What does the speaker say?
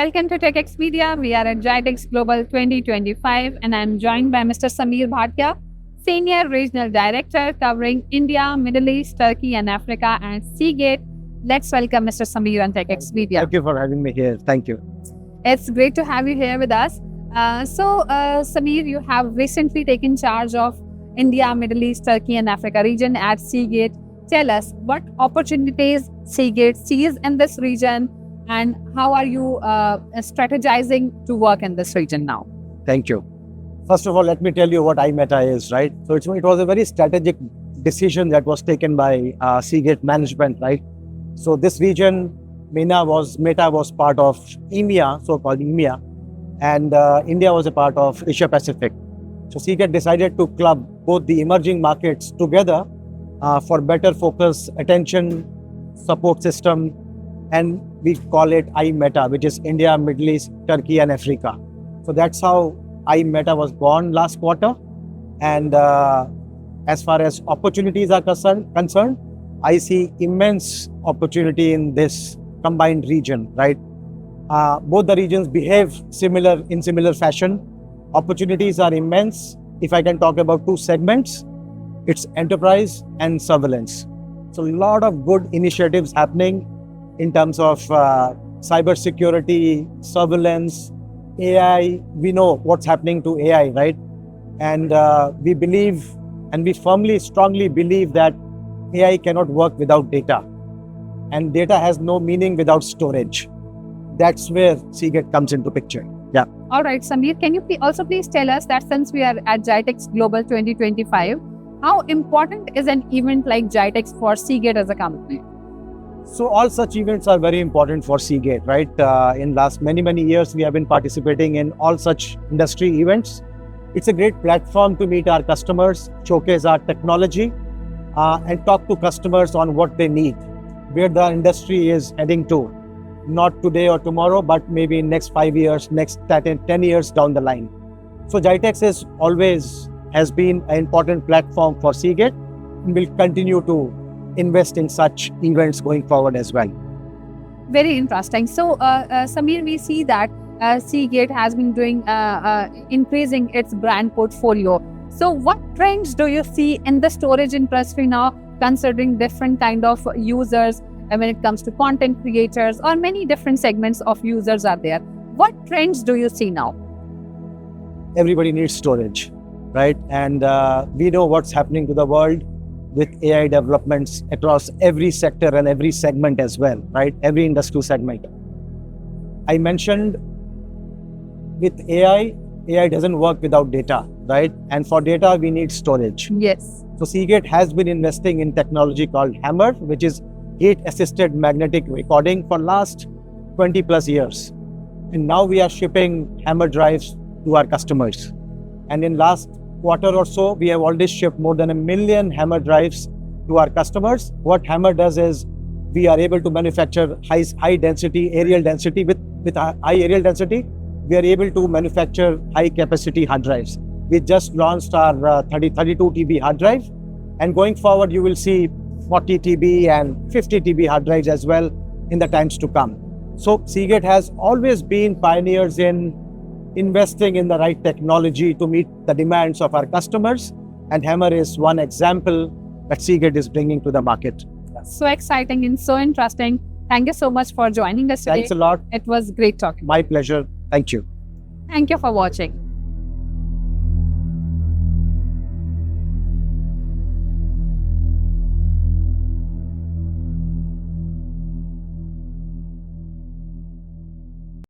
Welcome to Tech Expedia. We are at GITEX Global 2025 and I'm joined by Mr. Samir Bhatia, Senior Regional Director covering India, Middle East, Turkey and Africa at Seagate. Let's welcome Mr. Samir on Tech Expedia. Thank you for having me here. Thank you. It's great to have you here with us. Samir, you have recently taken charge of India, Middle East, Turkey and Africa region at Seagate. Tell us what opportunities Seagate sees in this region and how are you strategizing to work in this region now? Thank you. First of all, let me tell you what iMeta is, right? So it was a very strategic decision that was taken by Seagate management, right? So this region, Meta was part of EMEA, so-called EMEA, and India was a part of Asia Pacific. So Seagate decided to club both the emerging markets together for better focus, attention, support system, and we call it iMeta, which is India, Middle East, Turkey, and Africa. So that's how iMeta was born last quarter. And as far as opportunities are concerned, I see immense opportunity in this combined region, right? Both the regions behave in similar fashion. Opportunities are immense. If I can talk about two segments, it's enterprise and surveillance. So a lot of good initiatives happening in terms of cybersecurity, surveillance, AI. We know what's happening to AI, right? And we believe, and we strongly believe that AI cannot work without data. And data has no meaning without storage. That's where Seagate comes into picture. Yeah. All right, Samir, can you also please tell us that since we are at GITEX Global 2025, how important is an event like GITEX for Seagate as a company? So all such events are very important for Seagate, right? In last many years, we have been participating in all such industry events. It's a great platform to meet our customers, showcase our technology, and talk to customers on what they need, where the industry is heading to, not today or tomorrow, but maybe in next 5 years, next 10 years down the line. So GITEX has been an important platform for Seagate and will continue to invest in such events going forward as well. Very interesting. So, Samir, we see that Seagate has been doing increasing its brand portfolio. So, what trends do you see in the storage industry now, considering different kind of users when it comes to content creators or many different segments of users are there? What trends do you see now? Everybody needs storage, right? And we know what's happening to the world with AI developments across every sector and every segment as well, right? Every industry segment. I mentioned with AI doesn't work without data, right? And for data, we need storage. Yes. So Seagate has been investing in technology called HAMR, which is gate-assisted magnetic recording for last 20 plus years. And now we are shipping HAMR drives to our customers. And in last quarter or so, we have already shipped more than 1 million HAMR drives to our customers. What HAMR does is we are able to manufacture high density aerial density. With high aerial density, we are able to manufacture high capacity hard drives. We just launched our 32 TB hard drive, and going forward, you will see 40 TB and 50 TB hard drives as well in the times to come. So Seagate has always been pioneers in investing in the right technology to meet the demands of our customers, and HAMR is one example that Seagate is bringing to the market. So exciting and so interesting. Thank you so much for joining us today. Thanks a lot. It was great talking. My pleasure. Thank you. Thank you for watching.